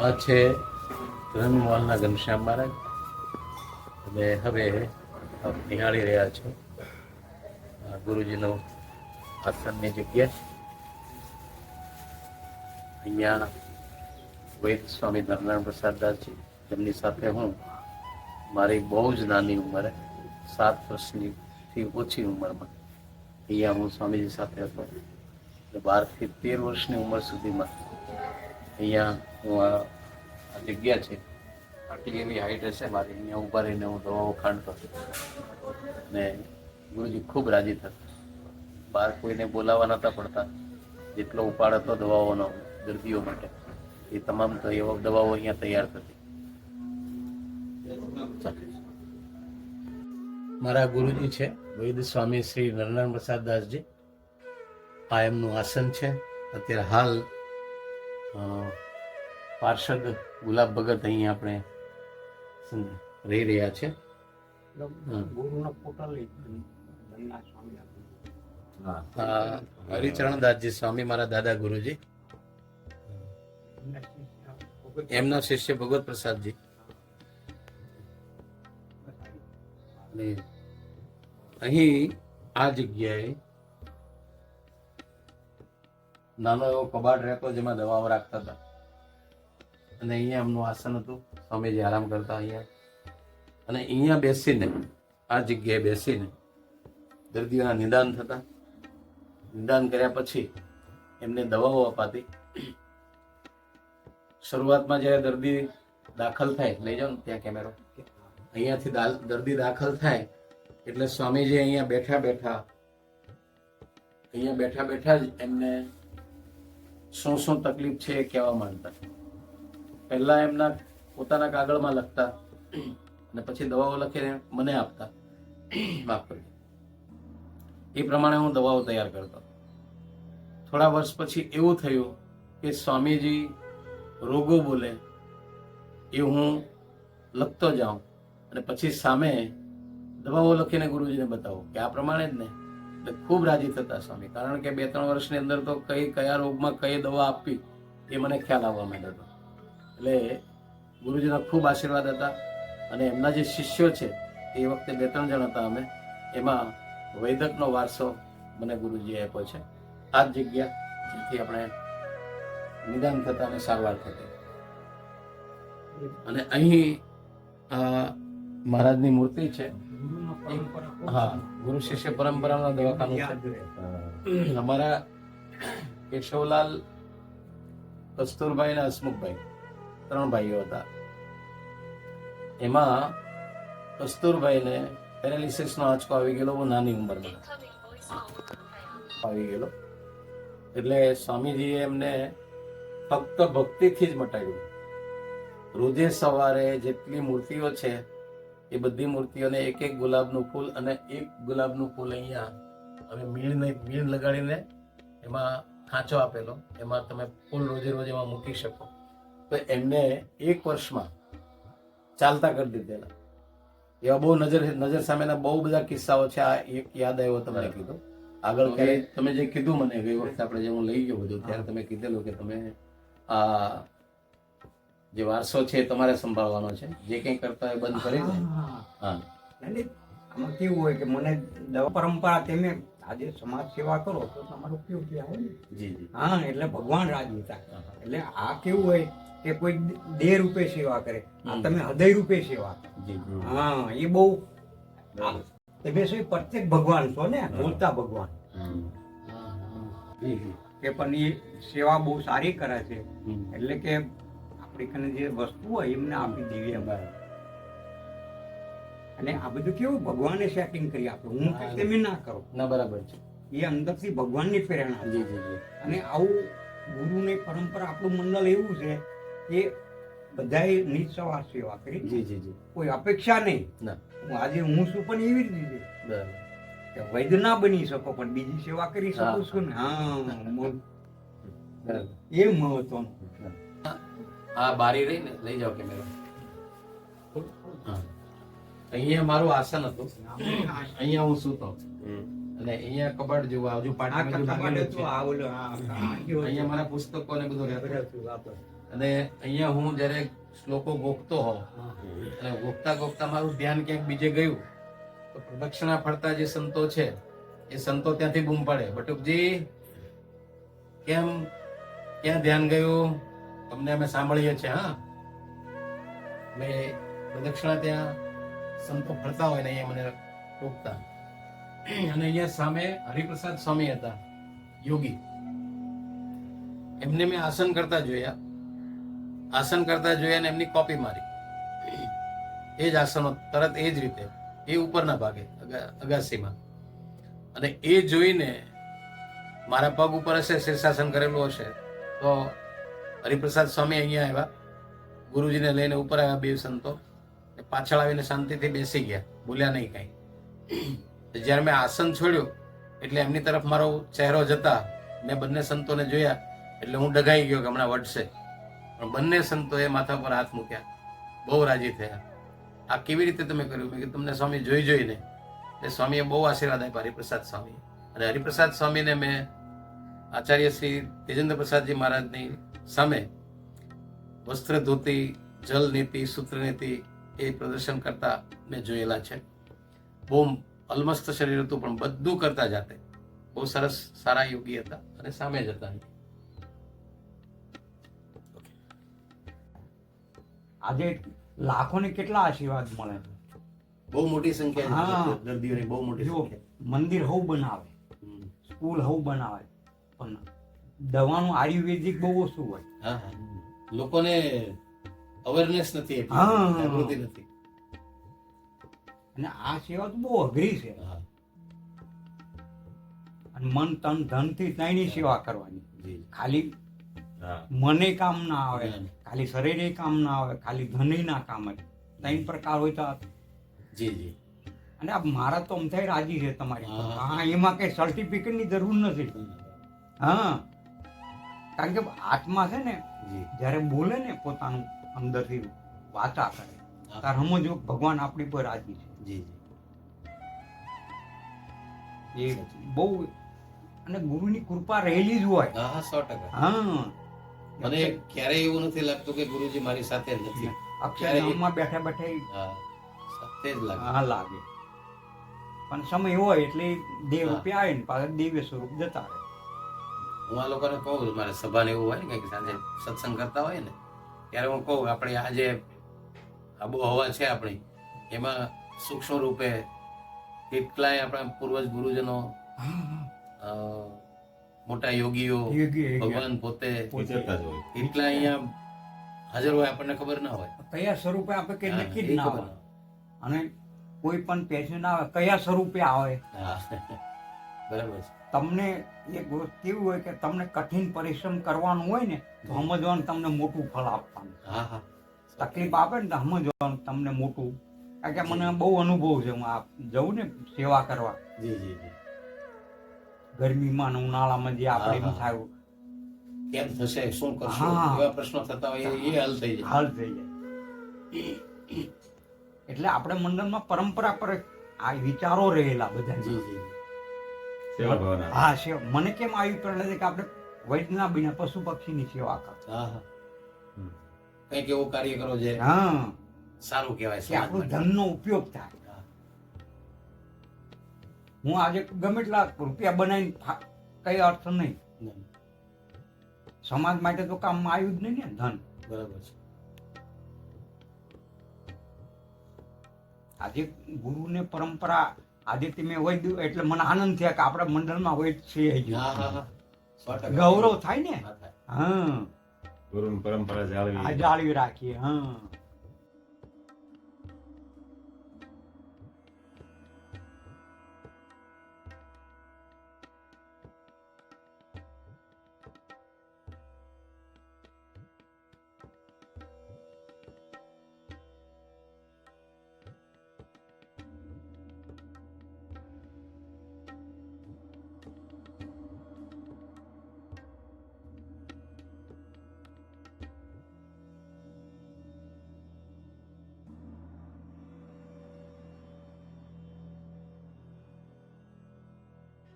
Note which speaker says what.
Speaker 1: આ છે ધર્મવાલના ઘનશ્યામ મહારાજ અને હવે આપ નિહાળી રહ્યા છો ગુરુજીનો આસનની જગ્યા. અહીંયા વૈદ સ્વામી નારાયણ પ્રસાદ દાસજી, જેમની સાથે હું મારી બહુ જ નાની ઉંમરે 7 વર્ષથી ઓછી ઉંમરમાં અહીંયા હું સ્વામીજી સાથે હતો. 12 થી 13 વર્ષની ઉંમર સુધીમાં અહીંયા હું આ જગ્યા છે, આટલી એવી હાઈટ હશે મારી, અહીંયા ઊભા રહીને હું દવાઓ ખાંડતો અને ગુરુજી ખૂબ રાજી થતા. બહાર કોઈને બોલાવવા નહોતા પડતા. જેટલો ઉપાડ હતો દવાઓનો દર્દીઓ માટે, એ તમામ દવાઓ અહીંયા તૈયાર થતી. મારા ગુરુજી છે વૈદ સ્વામી શ્રી નારાયણ પ્રસાદ દાસજી. આ એમનું આસન છે. અત્યારે હાલ પાર્ષદ ગુલાબ ભગત અહીંયા આપણે રહી રહ્યા છે. હરિચરણદાસજી સ્વામી મારા દાદા ગુરુજી, એમના શિષ્ય ભગવત પ્રસાદજી. અહીં આ જગ્યાએ નાનો એવો કબાટ રહેતો જેમાં દવાઓ રાખતા હતા અને અહીંયા એમનું આસન હતું. સ્વામીજી આરામ કરતા અહીંયા, અને અહીંયા બેસીને, આ જગ્યાએ બેસીને દર્દીઓના નિદાન થતા. નિદાન કર્યા પછી એમને દવાઓ અપાતી. શરૂઆતમાં જ્યારે દર્દી દાખલ થાય, લઈ જાઓ ને ત્યાં કેમેરો, અહીંયાથી દર્દી દાખલ થાય એટલે સ્વામીજી અહીંયા બેઠા બેઠા જ એમને શું તકલીફ છે એ કહેવા માંડતા. પહેલા એમના પોતાના કાગળમાં લખતા અને પછી દવાઓ લખીને મને આપતા. માફ કરજો. એ પ્રમાણે હું દવાઓ તૈયાર કરતો. થોડા વર્ષ પછી એવું થયું કે સ્વામીજી રોગો બોલે એ હું લખતો જાઉં અને પછી સામે દવાઓ લખીને ગુરુજીને બતાવું કે આ પ્રમાણે જ ને. એટલે ખૂબ રાજી થતા સ્વામી, કારણ કે 2-3 વર્ષની અંદર તો કયા રોગમાં કઈ દવા આપવી એ મને ખ્યાલ આવવા માંડ્યો હતો. એટલે ગુરુજીના ખૂબ આશીર્વાદ હતા. અને એમના જે શિષ્યો છે એ વખતે 2-3 જણ હતા અમે, એમાં વૈદકનો વારસો મને ગુરુજીએ આપ્યો છે. આ જ જગ્યા જેથી આપણે નિદાન થતા અને સારવાર થતી. અને અહીં મહારાજની મૂર્તિ છે. હા, ગુરુ શિષ્ય પરંપરાના દવાખાનું છે. અમારા કેશવલાલ, કસ્તુરભાઈ અને હસમુખભાઈ 3 ભાઈઓ હતા. એમાં કસ્તુરભાઈને પેરાલિસિસનો આંચકો આવી ગયેલો, બહુ નાની ઉંમરમાં આવી ગયેલો. એટલે સ્વામીજીએ એમને ફક્ત ભક્તિથી જ મટાડ્યું. રોજે સવારે જેટલી મૂર્તિઓ છે એ બધી મૂર્તિઓને એક ગુલાબનું ફૂલ અને એક ગુલાબનું ફૂલ અહીંયા અમે મીણ લગાડીને એમાં ખાંચો આપેલો, એમાં તમે ફૂલ રોજે એમાં મૂકી શકો. તો એમને 1 વર્ષમાં ચાલતા કરી દીધેલા. એવા બહુ નજર સામેના બહુ બધા કિસ્સાઓ છે. આ એક યાદ આવ્યો તમને કીધું. આગળ ક્યાંય તમે જે કીધું મને ગઈ વખતે આપણે જે હું લઈ ગયો બધું, ત્યારે તમે કીધેલું કે તમે આ જે વારસો છે એ તમારે સંભાળવાનો છે, જે કંઈ કરતા હોય બંધ કરી દે. હા,
Speaker 2: આમાં કેવું હોય કે મને દવા પરંપરા તમે આજે સમાજ સેવા કરો તો તમારું કેવું આવે ને.
Speaker 1: જી જી.
Speaker 2: હા, એટલે ભગવાન રાજી થાય. એટલે આ કેવું હોય કે કોઈ દેહ રૂપે સેવા કરે, તમે હૃદય રૂપે સેવા.
Speaker 1: જી જી.
Speaker 2: હા, એ બહુ તમે શું પ્રત્યેક ભગવાન છો ને, બોલતા ભગવાન. કે પણ એ સેવા બહુ સારી કરે છે. એટલે કે આપણી જે વસ્તુ હોય એમને આપી દેવી અમારે. અને આ બધું કેવું ભગવાને સેટિંગ કરી આપે, હું તમે ના કરો.
Speaker 1: ના, બરાબર છે.
Speaker 2: એ અંદરથી ભગવાનની પ્રેરણા.
Speaker 1: જી જી જી.
Speaker 2: અને આવું ગુરુની પરંપરા, આપણું મંડળ એવું છે કે બધાએ નિસ્વાર્થ સેવા કરી.
Speaker 1: જી જી જી.
Speaker 2: કોઈ અપેક્ષા નહીં.
Speaker 1: ના,
Speaker 2: આજે હું છું પણ એવી જ રીતે.
Speaker 1: બરાબર.
Speaker 2: કે વૈદ ના બની શકો પણ બીજી સેવા કરી શકો છો ને. હા, એ મહત્વનું.
Speaker 1: આ બારી રહી ને, લઈ જાઓ કેમેરો. અહીંયા મારું આસન હતું, અહીંયા હું સૂતો અને અહીંયા કબાટ જેવું આજુ પાટણ
Speaker 2: અહીંયા
Speaker 1: મારા પુસ્તકો ને બધું રહેતું. અને અહીંયા હું જ્યારે શ્લોકો ગોખતો હોઉં અને ગોખતા ગોખતા મારું ધ્યાન ક્યાંક બીજે ગયું તો પ્રદક્ષિણા ફરતા જે સંતો છે એ સંતો ત્યાંથી બૂમ પાડે, બટુકજી કેમ, ક્યાં ધ્યાન ગયું, તમને અમે સાંભળીએ છીએ. હા, એટલે પ્રદક્ષિણા ત્યાં સંતો ફરતા હોય ને અહીંયા મને ટોકતા. અને અહીંયા સામે હરિપ્રસાદ સ્વામી હતા, યોગી. એમને મેં આસન કરતા જોયા અને એમની કોપી મારી. એ જ આસનો તરત એ જ રીતે, એ ઉપરના ભાગે અગાસીમાં. અને એ જોઈને મારા પગ ઉપર હશે, શીર્ષાસન કરેલું હશે, તો હરિપ્રસાદ સ્વામી અહીંયા આવ્યા, ગુરુજીને લઈને ઉપર આવ્યા, બે સંતો પાછળ આવીને શાંતિથી બેસી ગયા, બોલ્યા નહીં કાંઈ. જ્યારે મેં આસન છોડ્યું એટલે એમની તરફ મારો ચહેરો જતા મેં બંને સંતોને જોયા એટલે હું ડઘાઈ ગયો કે હમણાં વટશે. પણ બંને સંતોએ માથા પર હાથ મૂક્યા, બહુ રાજી થયા. આ કેવી રીતે તમે કર્યું? મેં કીધું તમને સ્વામી જોઈને. એટલે સ્વામીએ બહુ આશીર્વાદ આપ્યા, હરિપ્રસાદ સ્વામી. અને હરિપ્રસાદ સ્વામીને મેં આચાર્ય શ્રી તેજેન્દ્ર પ્રસાદજી મહારાજની સામે વસ્ત્ર ધોતી, જલ નીતિ, સૂત્ર નીતિ એ પ્રદર્શન કરતા મેં જોયેલા છે. બહુ અલમસ્ત શરીર હતું પણ બધું કરતા જાતે. બહુ સરસ, સારા યોગી હતા અને સામે જ હતા.
Speaker 2: આજે લાખોને કેટલા આશીર્વાદ મળે છે.
Speaker 1: બહુ મોટી સંખ્યા
Speaker 2: હા.
Speaker 1: છે દર્દીઓની, બહુ મોટી
Speaker 2: જો
Speaker 1: સંખ્યા.
Speaker 2: મંદિર હવ બનાવે, સ્કૂલ હવ બનાવે, પણ દવાનું આયુર્વેદિક બહુ ઓછું હોય.
Speaker 1: હા, હા. લોકોને અવેરનેસ નથી, એટલી
Speaker 2: હા.
Speaker 1: જાગૃતિ નથી.
Speaker 2: અને આ સેવા તો બહુ અઘરી છે.
Speaker 1: હા,
Speaker 2: અને મન તન ધનથી ત્રણની સેવા કરવાની.
Speaker 1: જી.
Speaker 2: ખાલી
Speaker 1: હા.
Speaker 2: મને કામ ના આવે,
Speaker 1: ના.
Speaker 2: ખાલી શરીરે કામ ના આવે, ખાલી ધને ના કામ આવે. ત્રણ પ્રકાર હોય તો
Speaker 1: જી જી.
Speaker 2: અને આ મારા તો અમથાય રાજી છે તમારી પર.
Speaker 1: હા.
Speaker 2: હા, એમાં કઈ સર્ટિફિકેટ ની જરૂર નથી. હા, કારણ કે આત્મા છે ને
Speaker 1: જી.
Speaker 2: જ્યારે બોલે ને પોતાનું અંદરથી વાચા કરે ત્યારે સમજો ભગવાન આપણી પર રાજી છે.
Speaker 1: જી
Speaker 2: એ બહુ, અને ગુરુની કૃપા રહેલી જ હોય.
Speaker 1: હા, 100%.
Speaker 2: હા,
Speaker 1: મને ક્યારેય એવું નથી લાગતું કે ગુરુજી મારી સાથે નથી.
Speaker 2: અક્ષરધામમાં બેઠા બેઠા
Speaker 1: હા, સાથે જ લાગે.
Speaker 2: હા લાગે, પણ સમય હોય એટલે દેવ રૂપે આવે ને પાછા દિવ્ય સ્વરૂપ જતા રહે.
Speaker 1: હું આ લોકોને કહું, મારે સભાને એવું હોય ને કંઈક સાંજે સત્સંગ કરતા હોય ને ત્યારે હું કહું, આપણે આ જે આબોહવા છે આપણી, એમાં સૂક્ષ્મ રૂપે કેટલાય આપણા પૂર્વજ ગુરુજનો, મોટા યોગીઓ, ભગવાન પોતે કેટલા અહીંયા હાજર હોય, આપણને ખબર ના હોય.
Speaker 2: કયા સ્વરૂપે આપણે કઈ
Speaker 1: હા,
Speaker 2: નક્કી જ
Speaker 1: એ
Speaker 2: ના
Speaker 1: ખબર
Speaker 2: હોય. અને કોઈ પણ પેશન્ટ આવે કયા સ્વરૂપે આવે.
Speaker 1: હા, બરાબર છે.
Speaker 2: તમને એક વસ્તુ કેવું હોય કે તમને કઠિન પરિશ્રમ કરવાનું હોય ને તો સમજવાનું તમને મોટું ફળ આપવાનું.
Speaker 1: હા, હા.
Speaker 2: તકલીફ આપે ને તો સમજવાનું તમને મોટું. કારણ કે મને બહુ અનુભવ છે, હું આ જઉં ને સેવા કરવા
Speaker 1: જી જી જી.
Speaker 2: ગરમીમાં ને ઉનાળામાં જે આપણે એમ
Speaker 1: હા, હા.
Speaker 2: થાય
Speaker 1: કેમ થશે, શું કરશું,
Speaker 2: હા.
Speaker 1: એવા પ્રશ્નો થતા હોય એ હલ થઈ જાય.
Speaker 2: હાલ થઈ જાય. એટલે આપણે મંડળમાં પરંપરા પર આ વિચારો રહેલા બધા.
Speaker 1: જી જી.
Speaker 2: હા, સેવા મને કેમ આવી પડે છે કે આપણે વૈદના બિના પશુ પક્ષીની સેવા કરો.
Speaker 1: હા, હા. કંઈક એવું કાર્ય કરો જે
Speaker 2: હા,
Speaker 1: સારું કહેવાય
Speaker 2: કે
Speaker 1: સમાજ
Speaker 2: આપણું
Speaker 1: માટે.
Speaker 2: ધનનો ઉપયોગ થાય.
Speaker 1: હા.
Speaker 2: હું આજે ગમે એટલા રૂપિયા બનાવીને કઈ અર્થ નહીં.
Speaker 1: નહીં.
Speaker 2: સમાજ માટે તો કામમાં આવ્યું જ નહીં ને ધન.
Speaker 1: બરાબર છે.
Speaker 2: આજે ગુરુને પરંપરા આજે તમે વૈદ્ય એટલે મને આનંદ થયા કે આપણા મંડળમાં વૈદ છે હજી.
Speaker 1: હા, હા, હા. 100%.
Speaker 2: ગૌરવ થાય ને.
Speaker 1: હા, થાય.
Speaker 2: હા,
Speaker 3: ગુરુની પરંપરા જાળવી
Speaker 2: આ જાળવી રાખીએ. હા,